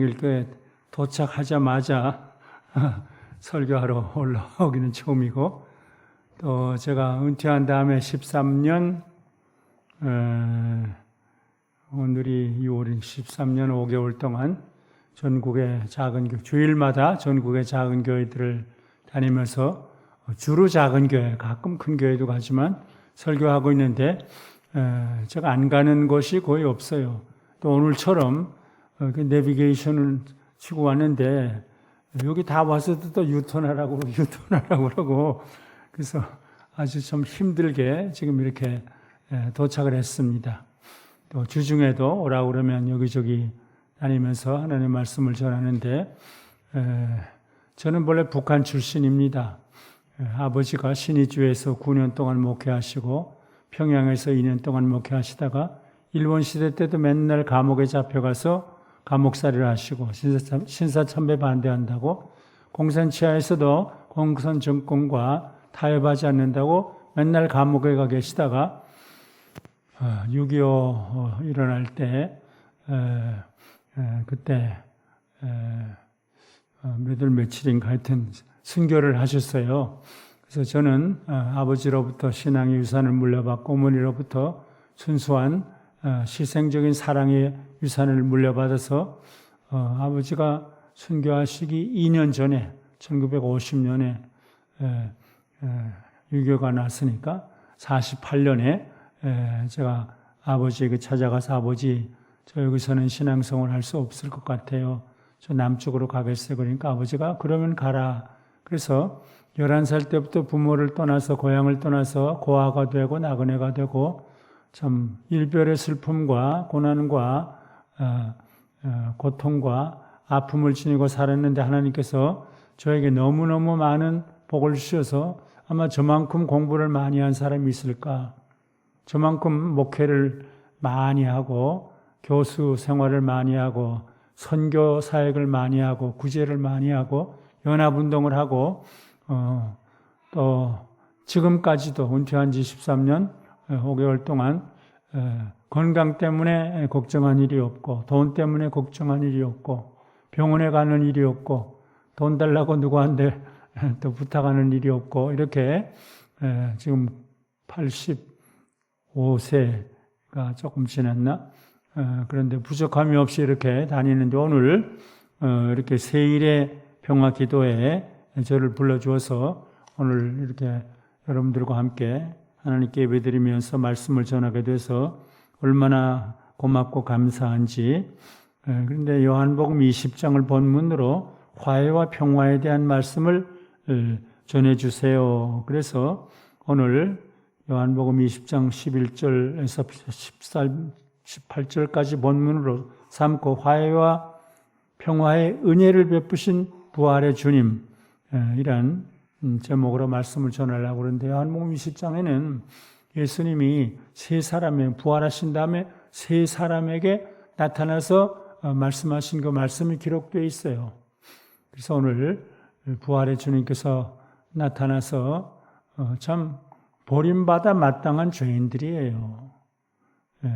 동일교회 도착하자마자 설교하러 올라오기는 처음이고, 또 제가 은퇴한 다음에 13년, 오늘이 6월인 13년 5개월 동안 전국의 작은 교회, 주일마다 전국의 작은 교회들을 다니면서 주로 작은 교회, 가끔 큰 교회도 가지만 설교하고 있는데, 제가 안 가는 곳이 거의 없어요. 또 오늘처럼 내비게이션을 치고 왔는데, 여기 다 와서도 또 유턴하라고 그러고, 그래서 아주 좀 힘들게 지금 이렇게 도착을 했습니다. 또 주중에도 오라고 그러면 여기저기 다니면서 하나님의 말씀을 전하는데, 저는 원래 북한 출신입니다. 아버지가 신의주에서 9년 동안 목회하시고 평양에서 2년 동안 목회하시다가 일본 시대 때도 맨날 감옥에 잡혀가서 감옥살이를 하시고 신사참배 반대한다고, 공산치하에서도 공산 정권과 타협하지 않는다고 맨날 감옥에 가 계시다가 6.25 일어날 때 그때 며칠인가 하여튼 순교를 하셨어요. 그래서 저는 아버지로부터 신앙의 유산을 물려받고 어머니로부터 순수한 희생적인 사랑의 유산을 물려받아서 아버지가 순교하시기 2년 전에 1950년에 6.25가 났으니까 48년에 제가 아버지에게 찾아가서 아버지, 저 여기서는 신앙생활 할 수 없을 것 같아요. 저 남쪽으로 가겠어요. 그러니까 아버지가 그러면 가라. 그래서 11살 때부터 부모를 떠나서 고향을 떠나서 고아가 되고 나그네가 되고 참 일별의 슬픔과 고난과 고통과 아픔을 지니고 살았는데, 하나님께서 저에게 너무너무 많은 복을 주셔서 아마 저만큼 공부를 많이 한 사람이 있을까? 저만큼 목회를 많이 하고 교수 생활을 많이 하고 선교 사역을 많이 하고 구제를 많이 하고 연합운동을 하고 또 지금까지도 은퇴한 지 13년 5개월 동안 건강 때문에 걱정한 일이 없고 돈 때문에 걱정한 일이 없고 병원에 가는 일이 없고 돈 달라고 누구한테 또 부탁하는 일이 없고, 이렇게 지금 85세가 조금 지났나? 그런데 부족함이 없이 이렇게 다니는데, 오늘 이렇게 세일의 평화 기도에 저를 불러주어서 오늘 이렇게 여러분들과 함께 하나님께 예배드리면서 말씀을 전하게 돼서 얼마나 고맙고 감사한지. 그런데 요한복음 20장을 본문으로 화해와 평화에 대한 말씀을 전해주세요. 그래서 오늘 요한복음 20장 11절에서 18절까지 본문으로 삼고 화해와 평화의 은혜를 베푸신 부활의 주님, 이란 제목으로 말씀을 전하려고 그러는데, 요한복음 20장에는 예수님이 세 사람에 부활하신 다음에 세 사람에게 나타나서 말씀하신 그 말씀이 기록되어 있어요. 그래서 오늘 부활의 주님께서 나타나서 참 버림받아 마땅한 죄인들이에요.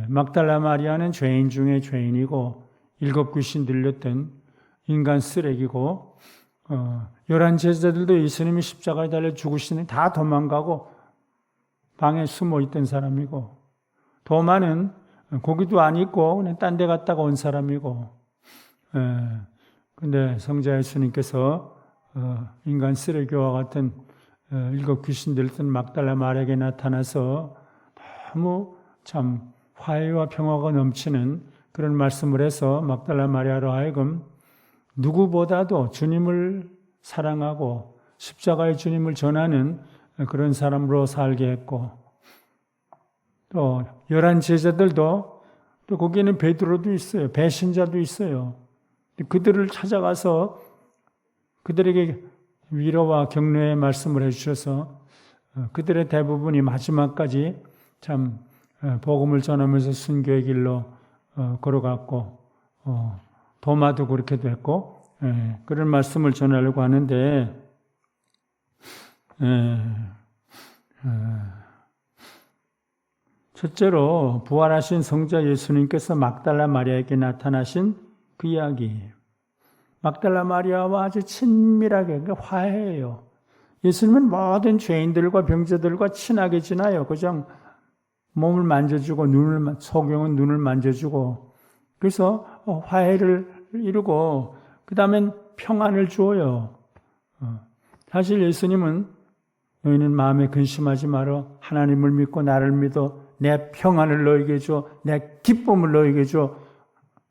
막달라 마리아는 죄인 중에 죄인이고 7 귀신 들렸던 인간 쓰레기고, 11 제자들도 예수님이 십자가에 달려 죽으시니 다 도망가고 방에 숨어 있던 사람이고, 도마는 거기도 안 있고 그냥 딴 데 갔다가 온 사람이고, 근데 성자 예수님께서 인간 쓰레기와 같은 7 귀신 들렸던 막달라 마리아에게 나타나서 너무 참 화해와 평화가 넘치는 그런 말씀을 해서 막달라 마리아로 하여금 누구보다도 주님을 사랑하고 십자가의 주님을 전하는 그런 사람으로 살게 했고, 또 11 제자들도 또 거기에는 베드로도 있어요. 배신자도 있어요. 그들을 찾아가서 그들에게 위로와 격려의 말씀을 해주셔서 그들의 대부분이 마지막까지 참 복음을 전하면서 순교의 길로 걸어갔고, 도마도 그렇게 됐고, 그런 말씀을 전하려고 하는데, 첫째로 부활하신 성자 예수님께서 막달라 마리아에게 나타나신 그 이야기. 막달라 마리아와 아주 친밀하게 화해해요. 예수님은 모든 죄인들과 병자들과 친하게 지나요. 그냥 몸을 만져주고 소경은 눈을 만져주고 그래서 화해를 이루고 그 다음엔 평안을 주어요. 사실 예수님은 너희는 마음에 근심하지 말어 하나님을 믿고 나를 믿어 내 평안을 너에게 줘 내 기쁨을 너에게 줘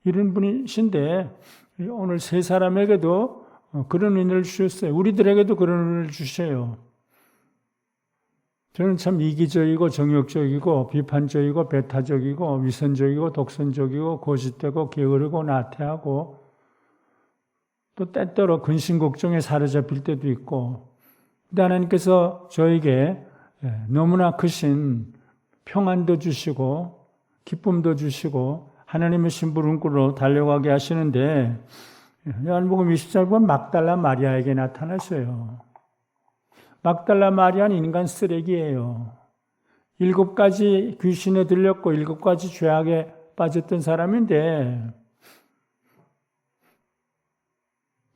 이런 분이신데 오늘 세 사람에게도 그런 은혜를 주셨어요. 우리들에게도 그런 은혜를 주셔요. 저는 참 이기적이고 정욕적이고 비판적이고 배타적이고 위선적이고 독선적이고 고집되고 게으르고 나태하고 또 때때로 근심걱정에 사로잡힐 때도 있고 근데 하나님께서 저에게 너무나 크신 평안도 주시고 기쁨도 주시고 하나님의 심부름꾼으로 달려가게 하시는데 요한복음 24번 막달라 마리아에게 나타나셔요. 막달라 마리아는 인간 쓰레기예요. 7가지 귀신에 들렸고 7가지 죄악에 빠졌던 사람인데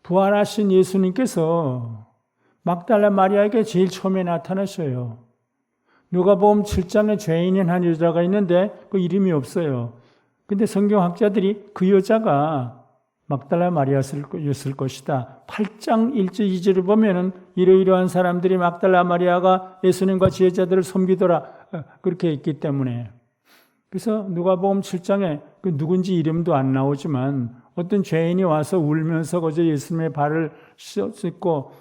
부활하신 예수님께서 막달라 마리아에게 제일 처음에 나타나셔요. 누가복음 7장에 죄인인 한 여자가 있는데 그 이름이 없어요. 근데 성경학자들이 그 여자가 막달라 마리아였을 것이다. 8장 1절 2절을 보면은 이러이러한 사람들이 막달라 마리아가 예수님과 지혜자들을 섬기더라. 그렇게 있기 때문에. 그래서 누가복음 7장에 그 누군지 이름도 안 나오지만 어떤 죄인이 와서 울면서 그저 예수님의 발을 씻고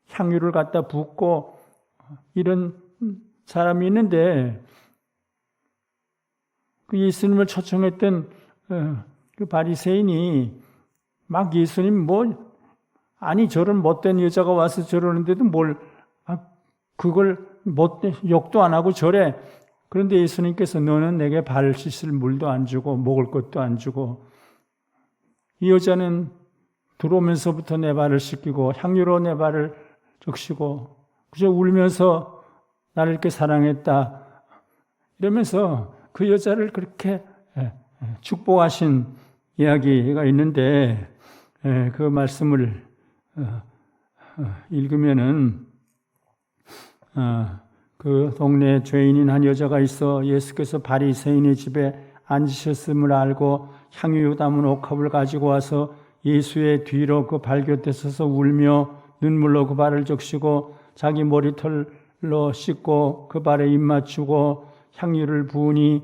향유를 갖다 붓고 이런 사람이 있는데 그 예수님을 초청했던 그 바리새인이 막 예수님 아니 저런 못된 여자가 와서 저러는데도 그걸 욕도 안 하고 저래. 그런데 예수님께서 너는 내게 발 씻을 물도 안 주고 먹을 것도 안 주고 이 여자는 들어오면서부터 내 발을 씻기고 향유로 내 발을 적시고 그저 울면서 나를 이렇게 사랑했다 이러면서 그 여자를 그렇게 축복하신 이야기가 있는데 그 말씀을 읽으면은 그 동네에 죄인인 한 여자가 있어 예수께서 바리새인의 집에 앉으셨음을 알고 향유 담은 옥합을 가지고 와서 예수의 뒤로 그 발 곁에 서서 울며 눈물로 그 발을 적시고 자기 머리털로 씻고 그 발에 입 맞추고 향유를 부으니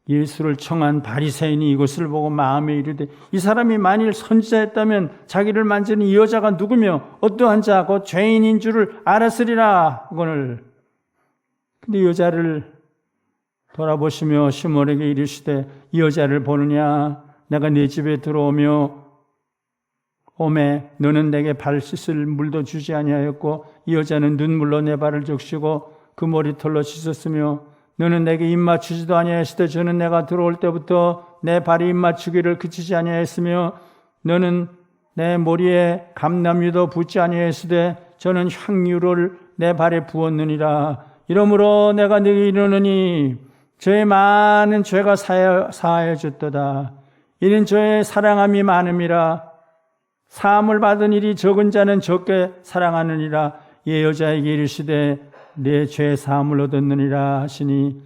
예수를 청한 바리새인이 이것을 보고 마음에 이르되 이 사람이 만일 선지자였다면 자기를 만지는 이 여자가 누구며 어떠한 자 곧 죄인인 줄을 알았으리라 하거늘. 근데 여자를 돌아보시며 시몬에게 이르시되 이 여자를 보느냐 내가 네 집에 들어오며 오매 너는 내게 발 씻을 물도 주지 아니하였고 이 여자는 눈물로 내 발을 적시고 그 머리털로 씻었으며 너는 내게 입 맞추지도 아니하였으되 저는 내가 들어올 때부터 내 발이 입 맞추기를 그치지 아니하였으며 너는 내 머리에 감람유도 붓지 아니하였으되 저는 향유를 내 발에 부었느니라. 이러므로 내가 너에게 이르노니 저의 많은 죄가 사하여졌도다. 이는 저의 사랑함이 많음이라. 사함을 받은 일이 적은 자는 적게 사랑하느니라. 이 여자에게 이르시되 내 죄 사함을 얻었느니라 하시니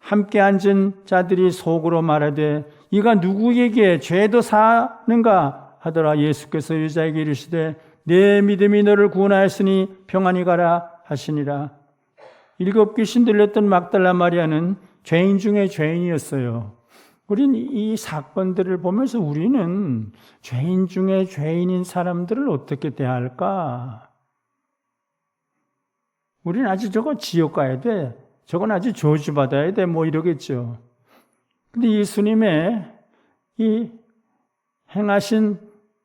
함께 앉은 자들이 속으로 말하되 이가 누구에게 죄도 사는가 하더라. 예수께서 여자에게 이르시되 내 믿음이 너를 구원하였으니 평안히 가라 하시니라. 7 귀신 들렸던 막달라 마리아는 죄인 중에 죄인이었어요. 우리는 이 사건들을 보면서 우리는 죄인 중에 죄인인 사람들을 어떻게 대할까? 우리는 아주 저거 지옥 가야 돼. 저건 아주 저주받아야 돼. 이러겠죠. 근데 예수님의 이 행하신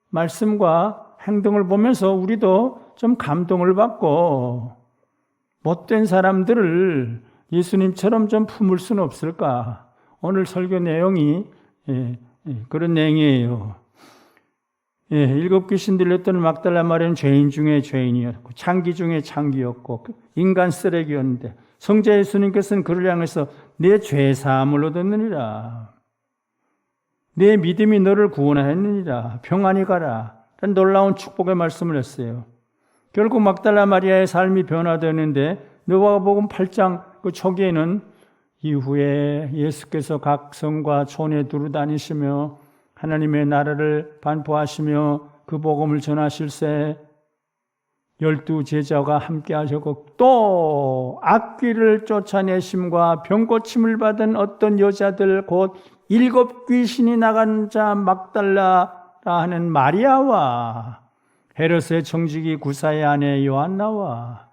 말씀과 행동을 보면서 우리도 좀 감동을 받고 못된 사람들을 예수님처럼 좀 품을 수는 없을까? 오늘 설교 내용이 그런 내용이에요. 7 귀신 들렸던 막달라 마리아는 죄인 중에 죄인이었고 창기 중에 창기였고 인간 쓰레기였는데 성자 예수님께서는 그를 향해서 내 죄 사함을 얻었느니라. 내 믿음이 너를 구원하였느니라. 평안히 가라. 라는 놀라운 축복의 말씀을 했어요. 결국 막달라 마리아의 삶이 변화되었는데 누가복음 8장 그 초기에는 이후에 예수께서 각 성과 촌에 두루 다니시며 하나님의 나라를 반포하시며 그 복음을 전하실새 12 제자가 함께 하셨고 또 악귀를 쫓아내심과 병고침을 받은 어떤 여자들 곧 7 귀신이 나간 자 막달라라 하는 마리아와 헤롯의 청지기 구사의 아내 요한나와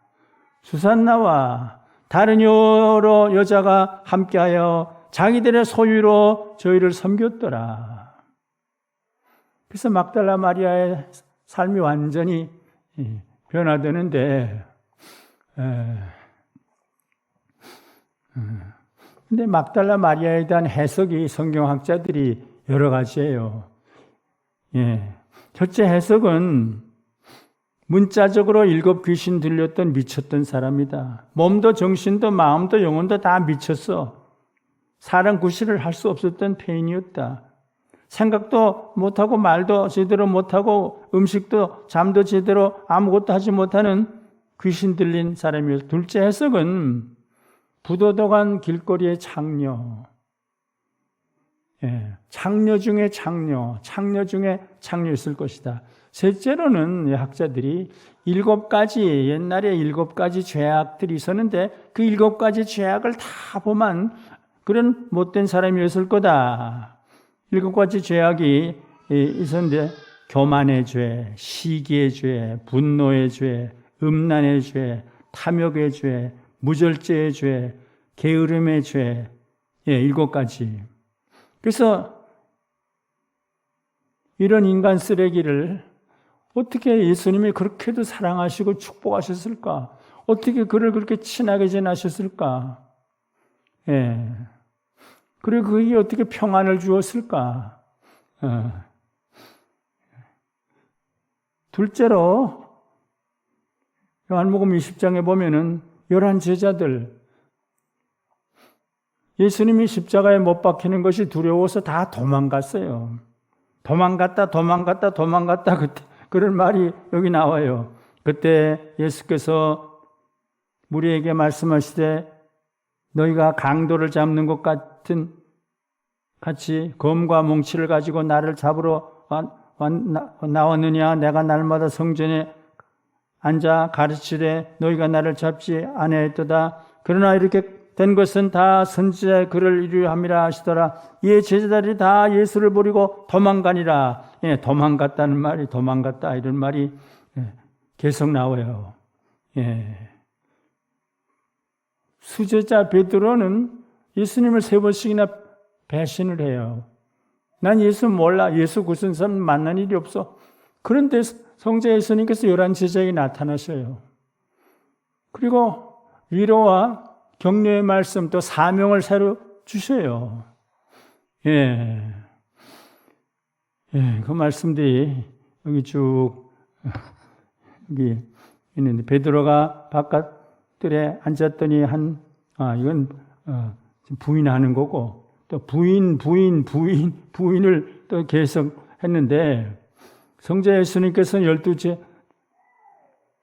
수산나와 다른 여러 여자가 함께하여 자기들의 소유로 저희를 섬겼더라. 그래서 막달라 마리아의 삶이 완전히 변화되는데, 근데 막달라 마리아에 대한 해석이 성경학자들이 여러 가지예요. 첫째 해석은 문자적으로 7 귀신 들렸던 미쳤던 사람이다. 몸도 정신도 마음도 영혼도 다 미쳤어. 사람 구실을 할 수 없었던 폐인이었다. 생각도 못하고 말도 제대로 못하고 음식도 잠도 제대로 아무것도 하지 못하는 귀신 들린 사람이었다. 둘째 해석은 부도덕한 길거리의 창녀. 창녀 중에 창녀, 창녀 중에 창녀였을 것이다. 셋째로는 학자들이 7가지, 옛날에 7가지 죄악들이 있었는데 그 7가지 죄악을 다 범한 그런 못된 사람이었을 거다. 7가지 죄악이 있었는데 교만의 죄, 시기의 죄, 분노의 죄, 음란의 죄, 탐욕의 죄, 무절제의 죄, 게으름의 죄, 7가지. 그래서 이런 인간 쓰레기를 어떻게 예수님이 그렇게도 사랑하시고 축복하셨을까? 어떻게 그를 그렇게 친하게 지내셨을까? 그리고 그게 어떻게 평안을 주었을까? 둘째로 요한복음 20장에 보면은 11 제자들 예수님이 십자가에 못 박히는 것이 두려워서 다 도망갔어요. 도망갔다 그때 그런 말이 여기 나와요. 그때 예수께서 우리에게 말씀하시되 너희가 강도를 잡는 것 같이 검과 뭉치를 가지고 나를 잡으러 나왔느냐? 내가 날마다 성전에 앉아 가르치되 너희가 나를 잡지 아니하였도다. 그러나 이렇게 된 것은 다 선지자의 글을 이루려 함이라 하시더라. 이에 제자들이 다 예수를 버리고 도망가니라. 도망갔다는 말이 도망갔다 이런 말이 계속 나와요. 수제자 베드로는 예수님을 3번씩이나 배신을 해요. 난 예수 몰라. 예수 구선 사람 만난 일이 없어. 그런데 성자 예수님께서 11 제자에게 나타나셔요. 그리고 위로와 격려의 말씀 또 사명을 새로 주셔요. 그 말씀들이 여기 쭉 여기 있는데 베드로가 바깥들에 앉았더니 이건 부인하는 거고 또 부인을 또 계속 했는데 성자 예수님께서는 12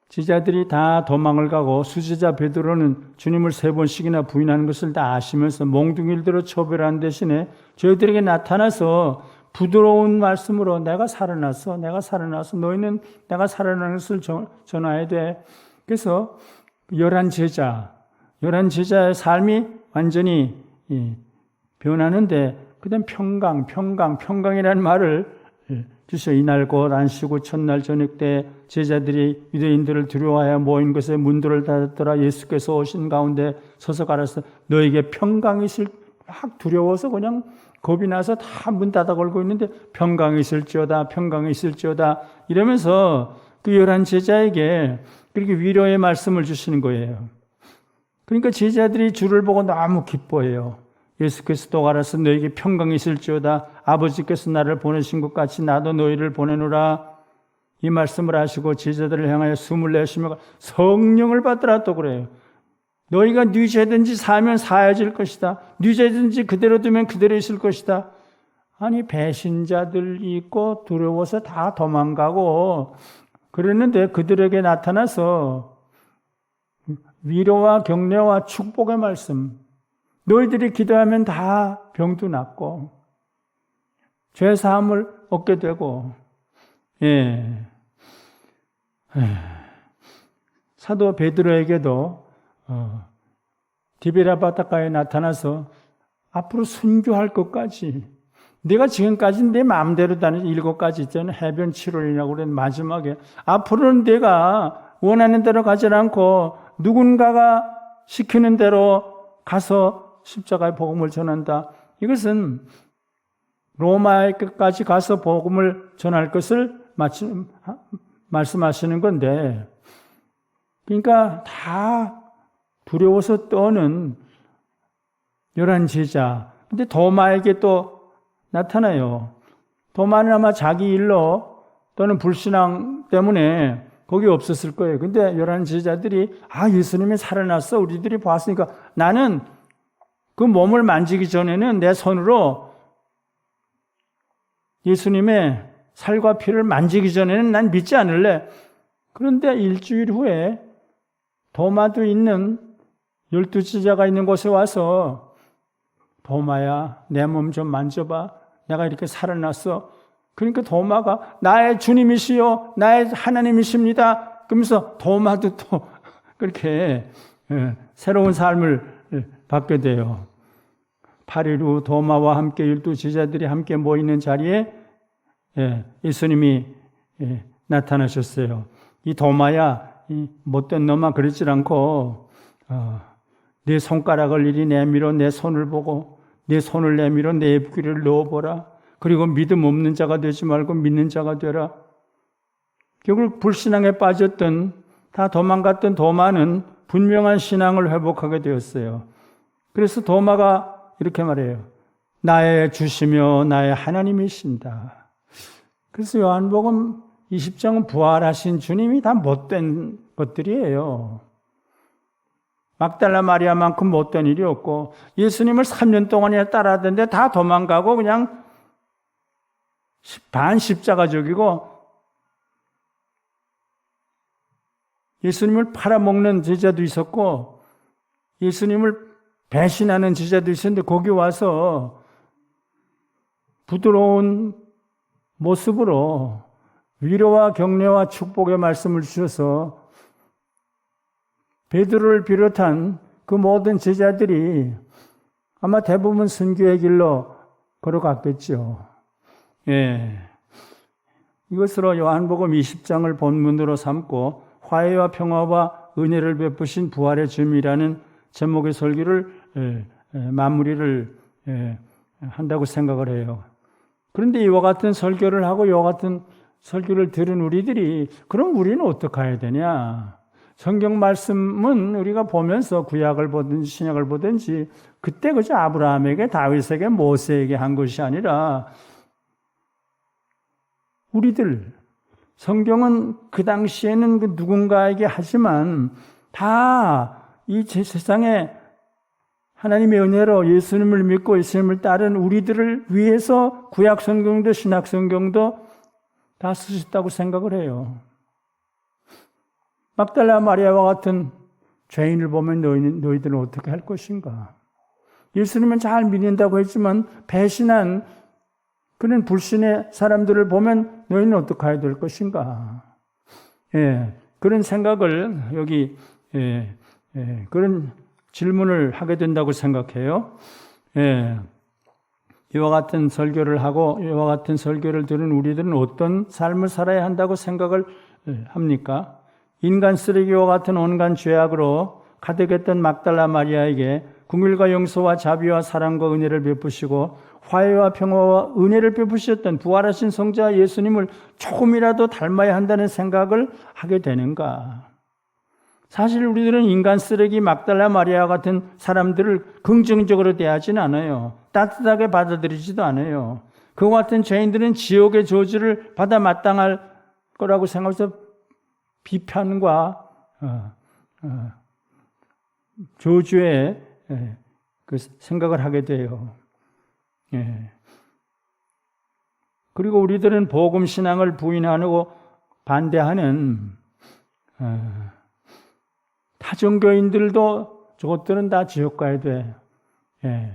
제자들이 다 도망을 가고 수제자 베드로는 주님을 3번씩이나 부인하는 것을 다 아시면서 몽둥이들로 처벌하는 대신에 저희들에게 나타나서 부드러운 말씀으로 내가 살아났어. 너희는 내가 살아나는 것을 전해야 돼. 그래서 11 제자의 삶이 완전히 변하는데 그다음 평강이라는 말을 주셔. 이날 곧 안식 첫날 저녁 때 제자들이 유대인들을 두려워하여 모인 것에 문들을 닫았더라. 예수께서 오신 가운데 서서 가라서 너에게 평강이 있을 막 두려워서 그냥 겁이 나서 다 문 닫아 걸고 있는데 평강이 있을지어다 이러면서 그 11 제자에게 그렇게 위로의 말씀을 주시는 거예요. 그러니까 제자들이 주를 보고 너무 기뻐해요. 예수께서 또 가라서 너에게 평강이 있을지어다. 아버지께서 나를 보내신 것 같이 나도 너희를 보내노라. 이 말씀을 하시고 제자들을 향하여 숨을 내쉬며 성령을 받으라 또 그래요. 너희가 네 죄든지 사면 사해질 것이다. 네 죄든지 그대로 두면 그대로 있을 것이다. 아니 배신자들이 있고 두려워서 다 도망가고 그랬는데 그들에게 나타나서 위로와 격려와 축복의 말씀, 너희들이 기도하면 다 병도 낫고 죄 사함을 얻게 되고, 예. 사도 베드로에게도 디베라 바닷가에 나타나서 앞으로 순교할 것까지, 내가 지금까지 내 마음대로 다닌 7가지 있잖아요. 해변 7원이라고 그런 마지막에 앞으로는 내가 원하는 대로 가지 않고 누군가가 시키는 대로 가서 십자가의 복음을 전한다. 이것은 로마의 끝까지 가서 복음을 전할 것을 말씀하시는 건데, 그러니까 다 두려워서 떠는 11 제자. 근데 도마에게 또 나타나요. 도마는 아마 자기 일로 또는 불신앙 때문에 거기 없었을 거예요. 근데 11 제자들이 예수님이 살아났어. 우리들이 봤으니까 나는 그 몸을 만지기 전에는 내 손으로 예수님의 살과 피를 만지기 전에는 난 믿지 않을래. 그런데 일주일 후에 도마도 있는 12 제자가 있는 곳에 와서 도마야, 내 몸 좀 만져봐. 내가 이렇게 살아났어. 그러니까 도마가 나의 주님이시요, 나의 하나님이십니다. 그러면서 도마도 또 그렇게 새로운 삶을 받게 돼요. 8일 후 도마와 함께 12 제자들이 함께 모이는 자리에 예수님이 나타나셨어요. 이 도마야, 이 못된 놈아 그러지 않고 내 손가락을 이리 내밀어 내 손을 보고 내 손을 내밀어 내 입귀를 넣어보라. 그리고 믿음 없는 자가 되지 말고 믿는 자가 되라. 결국 불신앙에 빠졌던, 다 도망갔던 도마는 분명한 신앙을 회복하게 되었어요. 그래서 도마가 이렇게 말해요. 나의 주시며 나의 하나님이신다. 그래서 요한복음 20장은 부활하신 주님이 다 못된 것들이에요. 막달라 마리아만큼 못된 일이 없고, 예수님을 3년 동안이나 따라하던데 다 도망가고 그냥 반십자가적이고, 예수님을 팔아먹는 제자도 있었고 예수님을 배신하는 제자도 있었는데 거기 와서 부드러운 모습으로 위로와 격려와 축복의 말씀을 주셔서 베드로를 비롯한 그 모든 제자들이 아마 대부분 선교의 길로 걸어갔겠죠. 이것으로 요한복음 20장을 본문으로 삼고 화해와 평화와 은혜를 베푸신 부활의 주님이라는 제목의 설교를 마무리를 한다고 생각을 해요. 그런데 이와 같은 설교를 하고 이와 같은 설교를 들은 우리들이 그럼 우리는 어떻게 해야 되냐? 성경 말씀은 우리가 보면서 구약을 보든지 신약을 보든지 그때 그저 아브라함에게, 다윗에게, 모세에게 한 것이 아니라 우리들, 성경은 그 당시에는 그 누군가에게 하지만 다 이 세상에 하나님의 은혜로 예수님을 믿고 예수님을 따른 우리들을 위해서 구약 성경도 신약 성경도 다 쓰셨다고 생각을 해요. 막달라 마리아와 같은 죄인을 보면 너희들은 어떻게 할 것인가? 예수님은 잘 믿는다고 했지만 배신한 그런 불신의 사람들을 보면 너희는 어떻게 해야 될 것인가? 그런 생각을 여기 그런 질문을 하게 된다고 생각해요. 이와 같은 설교를 하고 이와 같은 설교를 들은 우리들은 어떤 삶을 살아야 한다고 생각을 합니까? 인간 쓰레기와 같은 온갖 죄악으로 가득했던 막달라 마리아에게 긍휼과 용서와 자비와 사랑과 은혜를 베푸시고 화해와 평화와 은혜를 베푸셨던 부활하신 성자 예수님을 조금이라도 닮아야 한다는 생각을 하게 되는가? 사실 우리들은 인간 쓰레기 막달라 마리아 같은 사람들을 긍정적으로 대하지는 않아요. 따뜻하게 받아들이지도 않아요. 그와 같은 죄인들은 지옥의 저주를 받아 마땅할 거라고 생각해서 비판과 저주의 그 생각을 하게 돼요. 그리고 우리들은 복음 신앙을 부인하고 반대하는 타종교인들도 저것들은 다 지옥 가야 돼. 예.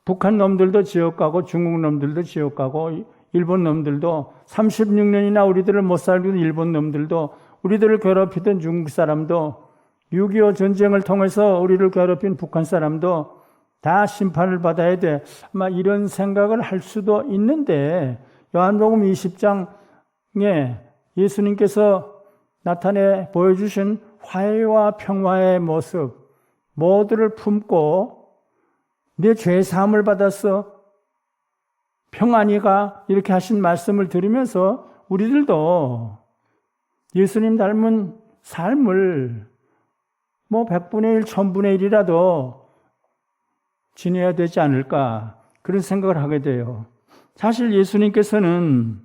북한 놈들도 지옥 가고 중국 놈들도 지옥 가고 일본 놈들도 36년이나 우리들을 못 살던 일본 놈들도 우리들을 괴롭히던 중국 사람도 6.25 전쟁을 통해서 우리를 괴롭힌 북한 사람도 다 심판을 받아야 돼. 아마 이런 생각을 할 수도 있는데 요한복음 20장에 예수님께서 나타내 보여주신 화해와 평화의 모습 모두를 품고 내 죄 사함을 받았어 평안이가 이렇게 하신 말씀을 들으면서 우리들도 예수님 닮은 삶을 100분의 1, 1000분의 1이라도 지내야 되지 않을까 그런 생각을 하게 돼요. 사실 예수님께서는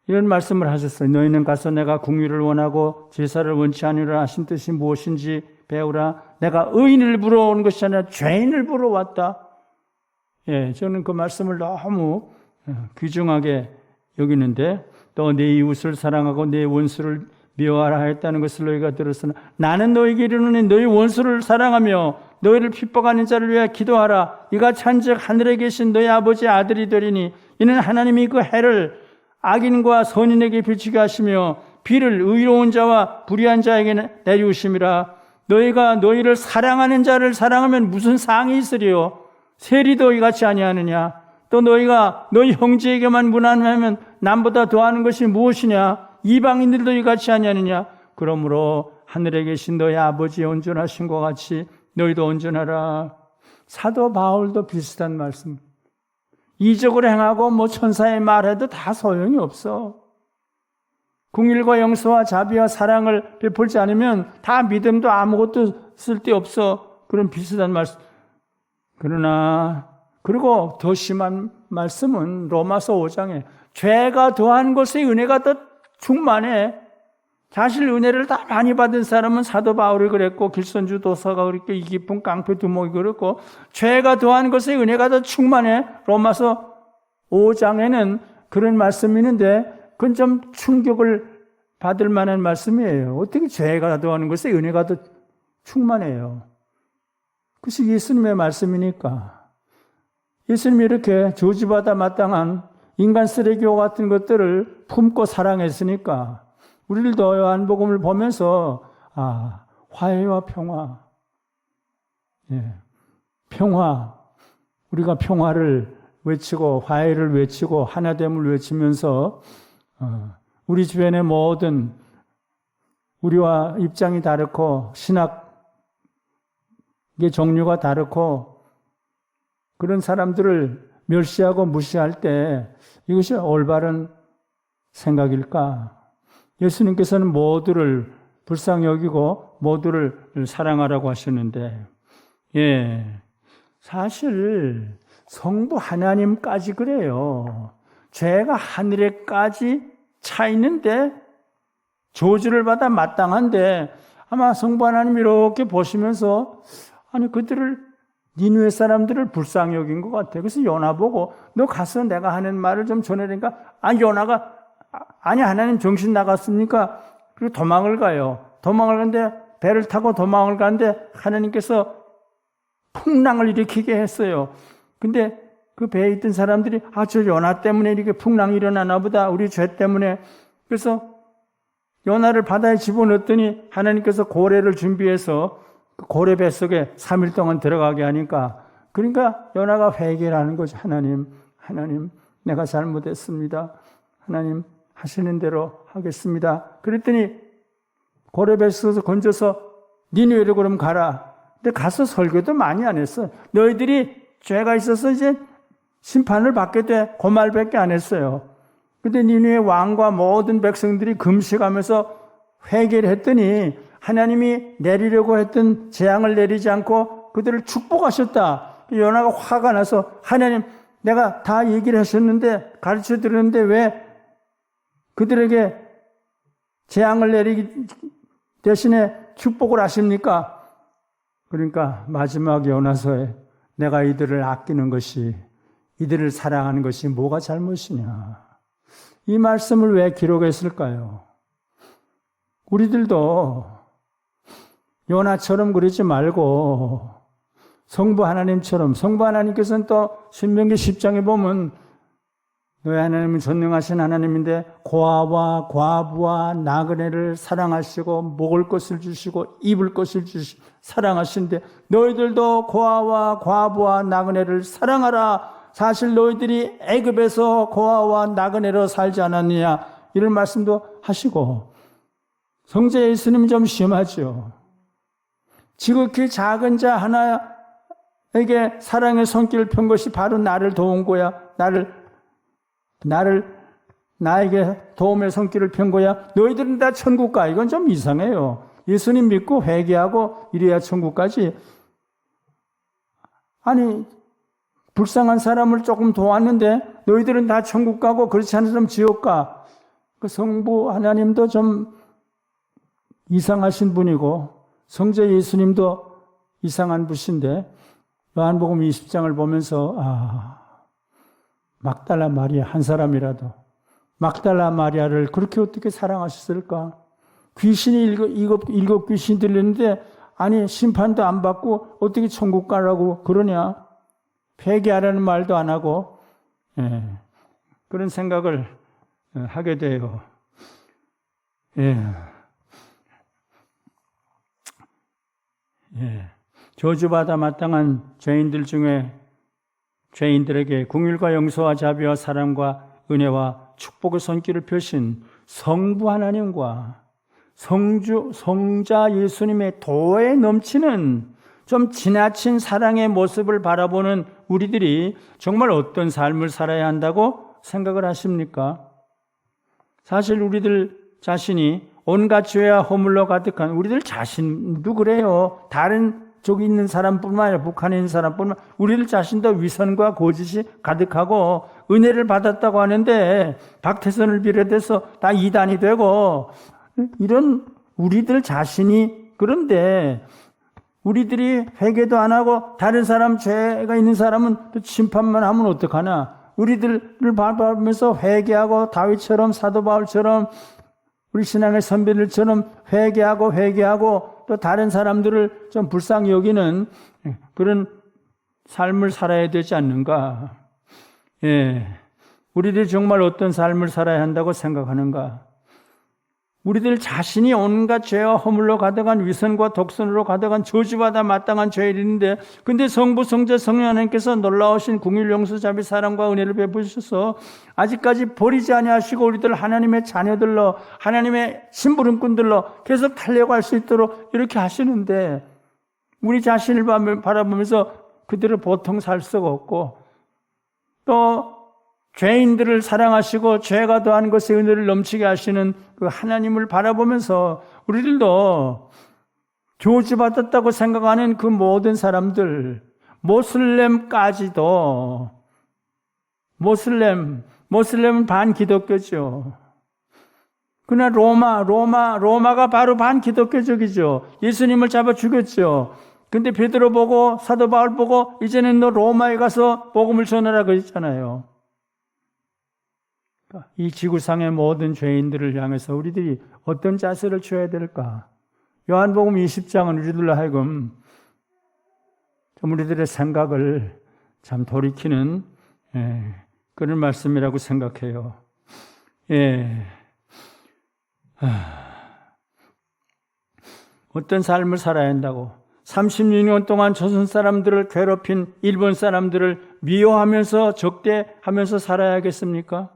이런 말씀을 하셨어요. 너희는 가서 내가 궁유를 원하고 제사를 원치 아니라 하신 뜻이 무엇인지 배우라. 내가 의인을 부러 온 것이 아니라 죄인을 부러 왔다. 예, 저는 그 말씀을 너무 귀중하게 여기는데 또 내 이웃을 사랑하고 내 원수를 미워하라 하였다는 것을 너희가 들었으나 나는 너희에게 이르노니 너희 원수를 사랑하며 너희를 핍박하는 자를 위하여 기도하라. 이가 찬즉 하늘에 계신 너희 아버지의 아들이 되리니 이는 하나님이 그 해를 악인과 선인에게 비추게 하시며 비를 의로운 자와 불의한 자에게 내리우심이라. 너희가 너희를 사랑하는 자를 사랑하면 무슨 상이 있으리요? 세리도 이같이 아니하느냐? 또 너희가 너희 형제에게만 무난하면 남보다 더하는 것이 무엇이냐? 이방인들도 이같이 아니하느냐? 그러므로 하늘에 계신 너희 아버지의 온전하신 것 같이 너희도 온전하라. 사도 바울도 비슷한 말씀. 이적을 행하고 천사의 말해도 다 소용이 없어. 궁일과 영서와 자비와 사랑을 베풀지 않으면 다 믿음도 아무것도 쓸데없어. 그런 비슷한 말씀. 그러나 그리고 더 심한 말씀은 로마서 5장에 죄가 더한 것에 은혜가 더 충만해. 사실 은혜를 다 많이 받은 사람은 사도 바울이 그랬고 길선주 도서가 그랬고 이 깊은 깡패 두목이 그랬고 죄가 더한 것에 은혜가 더 충만해. 로마서 5장에는 그런 말씀이 있는데 그건 좀 충격을 받을 만한 말씀이에요. 어떻게 죄가 더하는 것에 은혜가 더 충만해요. 그것이 예수님의 말씀이니까. 예수님이 이렇게 저주받아 마땅한 인간 쓰레기와 같은 것들을 품고 사랑했으니까 우리들도 요한복음을 보면서 화해와 평화, 평화, 우리가 평화를 외치고 화해를 외치고 하나됨을 외치면서 우리 주변의 모든 우리와 입장이 다르고 신학의 종류가 다르고 그런 사람들을 멸시하고 무시할 때 이것이 올바른 생각일까? 예수님께서는 모두를 불쌍히 여기고 모두를 사랑하라고 하셨는데 사실 성부 하나님까지 그래요. 죄가 하늘에까지 차 있는데 저주를 받아 마땅한데 아마 성부 하나님 이렇게 보시면서 그들을 니느웨 사람들을 불쌍히 여긴 것 같아요. 그래서 요나 보고 너 가서 내가 하는 말을 좀 전해라니까 요나가 하나님 정신 나갔습니까? 그리고 도망을 가요. 도망을 가는데 배를 타고 도망을 가는데 하나님께서 풍랑을 일으키게 했어요. 근데 그 배에 있던 사람들이 저 요나 때문에 이렇게 풍랑이 일어나나 보다. 우리 죄 때문에. 그래서 요나를 바다에 집어넣었더니 하나님께서 고래를 준비해서 그 고래 뱃속에 3일 동안 들어가게 하니까 그러니까 요나가 회개를 하는 거죠. 하나님 내가 잘못했습니다. 하나님 하시는 대로 하겠습니다. 그랬더니 고래 뱃속에서 건져서 니느웨로 그럼 가라. 근데 가서 설교도 많이 안 했어. 너희들이 죄가 있어서 이제 심판을 받게 돼. 그 말밖에 안 했어요. 근데 니느웨 왕과 모든 백성들이 금식하면서 회개를 했더니 하나님이 내리려고 했던 재앙을 내리지 않고 그들을 축복하셨다. 요나가 화가 나서 하나님 내가 다 얘기를 하셨는데 가르쳐 드렸는데 왜 그들에게 재앙을 내리기 대신에 축복을 하십니까? 그러니까 마지막 요나서에 내가 이들을 아끼는 것이 이들을 사랑하는 것이 뭐가 잘못이냐? 이 말씀을 왜 기록했을까요? 우리들도 요나처럼 그러지 말고 성부 하나님처럼, 성부 하나님께서는 또 신명기 10장에 보면 너희 하나님은 전능하신 하나님인데 고아와 과부와 나그네를 사랑하시고 먹을 것을 주시고 입을 것을 주시고 사랑하시는데 너희들도 고아와 과부와 나그네를 사랑하라. 사실 너희들이 애굽에서 고아와 나그네로 살지 않았느냐, 이런 말씀도 하시고, 성자 예수님 좀 심하죠. 지극히 작은 자 하나에게 사랑의 손길을 편 것이 바로 나를 도운 거야. 나에게 도움의 손길을 편 거야. 너희들은 다 천국 가. 이건 좀 이상해요. 예수님 믿고 회개하고 이래야 천국 가지. 아니, 불쌍한 사람을 조금 도왔는데 너희들은 다 천국 가고 그렇지 않은 사람 지옥 가. 그 성부 하나님도 좀 이상하신 분이고 성자 예수님도 이상한 분인데, 요한복음 20장을 보면서 막달라 마리아 한 사람이라도 막달라 마리아를 그렇게 어떻게 사랑하셨을까? 귀신이 일곱 귀신 들렸는데 아니 심판도 안 받고 어떻게 천국 가라고 그러냐? 회개하라는 말도 안 하고, 그런 생각을 하게 돼요. 저주받아 마땅한 죄인들 중에 죄인들에게 긍휼과 용서와 자비와 사랑과 은혜와 축복의 손길을 펴신 성부 하나님과 성자 예수님의 도에 넘치는 좀 지나친 사랑의 모습을 바라보는 우리들이 정말 어떤 삶을 살아야 한다고 생각을 하십니까? 사실 우리들 자신이 온갖 죄와 허물로 가득한 우리들 자신도 그래요. 다른 쪽에 있는 사람뿐만 아니라 북한에 있는 사람뿐만 아니라 우리들 자신도 위선과 거짓이 가득하고 은혜를 받았다고 하는데 박태선을 비롯해서 다 이단이 되고 이런 우리들 자신이, 그런데 우리들이 회개도 안 하고 다른 사람 죄가 있는 사람은 또 심판만 하면 어떡하나? 우리들을 바라보면서 회개하고 다윗처럼 사도 바울처럼 우리 신앙의 선배들처럼 회개하고 또 다른 사람들을 좀 불쌍히 여기는 그런 삶을 살아야 되지 않는가? 우리들이 정말 어떤 삶을 살아야 한다고 생각하는가? 우리들 자신이 온갖 죄와 허물로 가득한 위선과 독선으로 가득한 저주받아 마땅한 죄인인데, 근데 성부, 성자, 성령 하나님께서 놀라우신 긍휼, 용서, 자비, 사랑과 은혜를 베푸셔서 아직까지 버리지 아니하시고 우리들 하나님의 자녀들로, 하나님의 심부름꾼들로 계속 달려갈 수 있도록 이렇게 하시는데, 우리 자신을 바라보면서 그들을 보통 살 수가 없고, 또 죄인들을 사랑하시고 죄가 더한 것에 은혜를 넘치게 하시는 그 하나님을 바라보면서 우리들도 저주받았다고 생각하는 그 모든 사람들, 모슬렘까지도, 모슬렘은 반기독교죠. 그러나 로마가 바로 반기독교적이죠. 예수님을 잡아 죽였죠. 근데 베드로 보고 사도 바울 보고 이제는 너 로마에 가서 복음을 전하라 그랬잖아요. 이 지구상의 모든 죄인들을 향해서 우리들이 어떤 자세를 취해야 될까? 요한복음 20장은 우리들로 하여금 좀 우리들의 생각을 참 돌이키는 그런 말씀이라고 생각해요. 어떤 삶을 살아야 한다고? 36년 동안 조선 사람들을 괴롭힌 일본 사람들을 미워하면서 적대하면서 살아야겠습니까?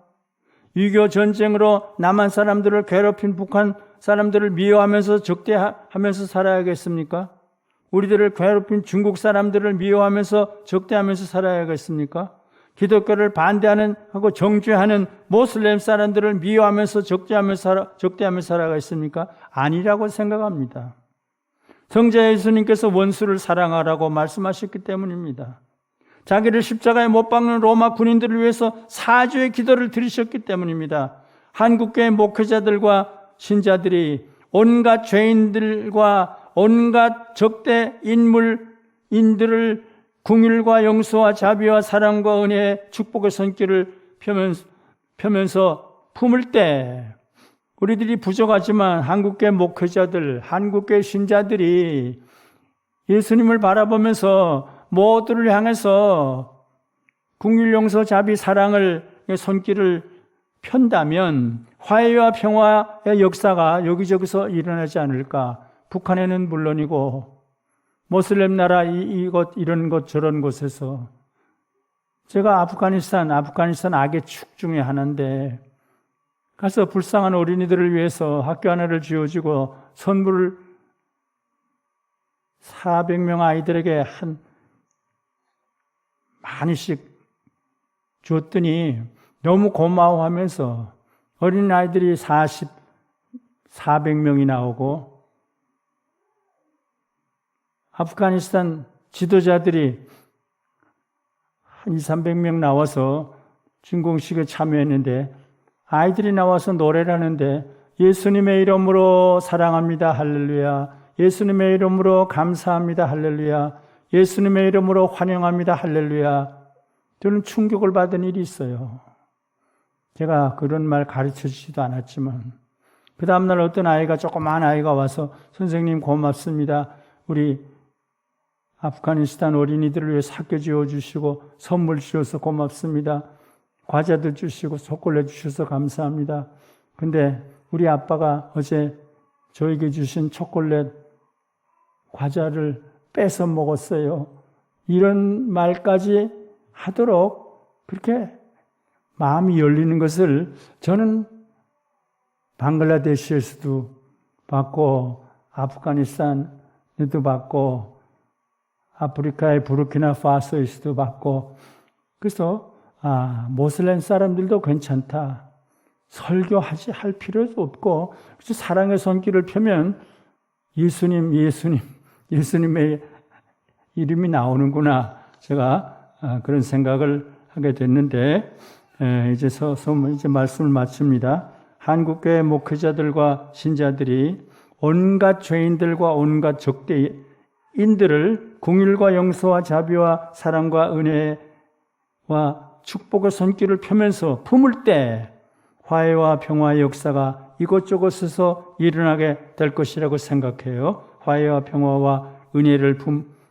6.25 전쟁으로 남한 사람들을 괴롭힌 북한 사람들을 미워하면서 적대하면서 살아야겠습니까? 우리들을 괴롭힌 중국 사람들을 미워하면서 적대하면서 살아야겠습니까? 기독교를 반대하고 정죄하는 모슬렘 사람들을 미워하면서 적대하면서 살아가겠습니까? 아니라고 생각합니다. 성자 예수님께서 원수를 사랑하라고 말씀하셨기 때문입니다. 자기를 십자가에 못 박는 로마 군인들을 위해서 사죄의 기도를 드리셨기 때문입니다. 한국교회 목회자들과 신자들이 온갖 죄인들과 온갖 적대 인물인들을 긍휼과 용서와 자비와 사랑과 은혜의 축복의 손길을 펴면서 품을 때 우리들이 부족하지만 한국계 목회자들, 한국계 신자들이 예수님을 바라보면서 모두를 향해서 긍휼, 용서, 자비, 사랑을 손길을 편다면 화해와 평화의 역사가 여기저기서 일어나지 않을까. 북한에는 물론이고 모슬렘 나라 이런 것 저런 곳에서 제가 아프가니스탄 악의 축 중에 하나인데 가서 불쌍한 어린이들을 위해서 학교 하나를 지어주고 선물을 400명 아이들에게 많이씩 줬더니 너무 고마워하면서 어린아이들이 400명이 나오고 아프가니스탄 지도자들이 한 200~300명 나와서 준공식에 참여했는데 아이들이 나와서 노래를 하는데 예수님의 이름으로 사랑합니다 할렐루야, 예수님의 이름으로 감사합니다 할렐루야, 예수님의 이름으로 환영합니다 할렐루야. 저는 충격을 받은 일이 있어요. 제가 그런 말 가르쳐주지도 않았지만 그 다음날 어떤 아이가, 조그만 아이가 와서 선생님 고맙습니다. 우리 아프가니스탄 어린이들을 위해 학교 지어주시고 선물 주셔서 고맙습니다. 과자들 주시고 초콜릿 주셔서 감사합니다. 근데 우리 아빠가 어제 저에게 주신 초콜릿 과자를 뺏어 먹었어요. 이런 말까지 하도록 그렇게 마음이 열리는 것을 저는 방글라데시에서도 봤고 아프가니스탄에도 봤고 아프리카의 부르키나파소에서도 봤고, 그래서 모슬렘 사람들도 괜찮다. 설교할 필요도 없고 그래서 사랑의 손길을 펴면 예수님의 이름이 나오는구나. 제가 그런 생각을 하게 됐는데 이제 이제 말씀을 마칩니다. 한국교회 목회자들과 신자들이 온갖 죄인들과 온갖 적대인들을 긍휼과 용서와 자비와 사랑과 은혜와 축복의 손길을 펴면서 품을 때 화해와 평화의 역사가 이곳저곳에서 일어나게 될 것이라고 생각해요. 화해와 평화와 은혜를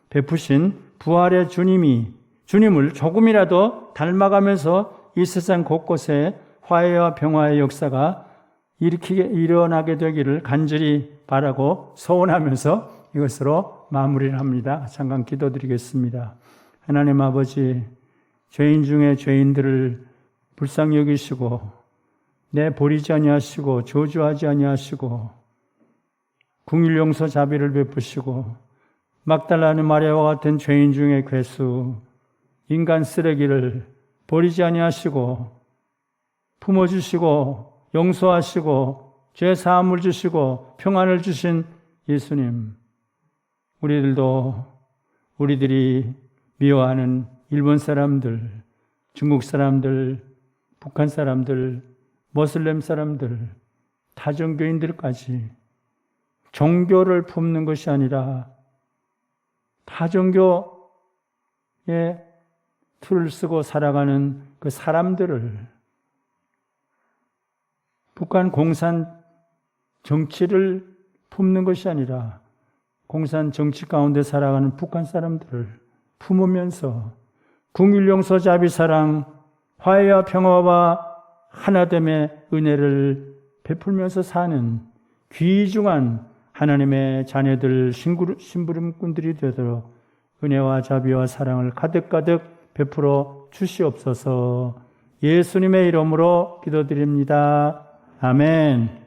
베푸신 부활의 주님을 조금이라도 닮아가면서 이 세상 곳곳에 화해와 평화의 역사가 일어나게 되기를 간절히 바라고 소원하면서 이것으로 마무리를 합니다. 잠깐 기도드리겠습니다. 하나님 아버지, 죄인 중에 죄인들을 불쌍히 여기시고 내버리지 아니하시고 저주하지 아니하시고 긍휼 용서 자비를 베푸시고 막달라는 마리아와 같은 죄인 중에 괴수 인간 쓰레기를 버리지 아니하시고 품어주시고 용서하시고 죄 사함을 주시고 평안을 주신 예수님, 우리들이 미워하는 일본 사람들, 중국 사람들, 북한 사람들, 모슬렘 사람들, 타종교인들까지 종교를 품는 것이 아니라 타종교의 틀을 쓰고 살아가는 그 사람들을, 북한 공산 정치를 품는 것이 아니라 공산 정치 가운데 살아가는 북한 사람들을 품으면서 긍휼 용서 자비 사랑 화해와 평화와 하나됨의 은혜를 베풀면서 사는 귀중한 하나님의 자녀들 심부름꾼들이 되도록 은혜와 자비와 사랑을 가득가득 베풀어 주시옵소서. 예수님의 이름으로 기도드립니다. 아멘.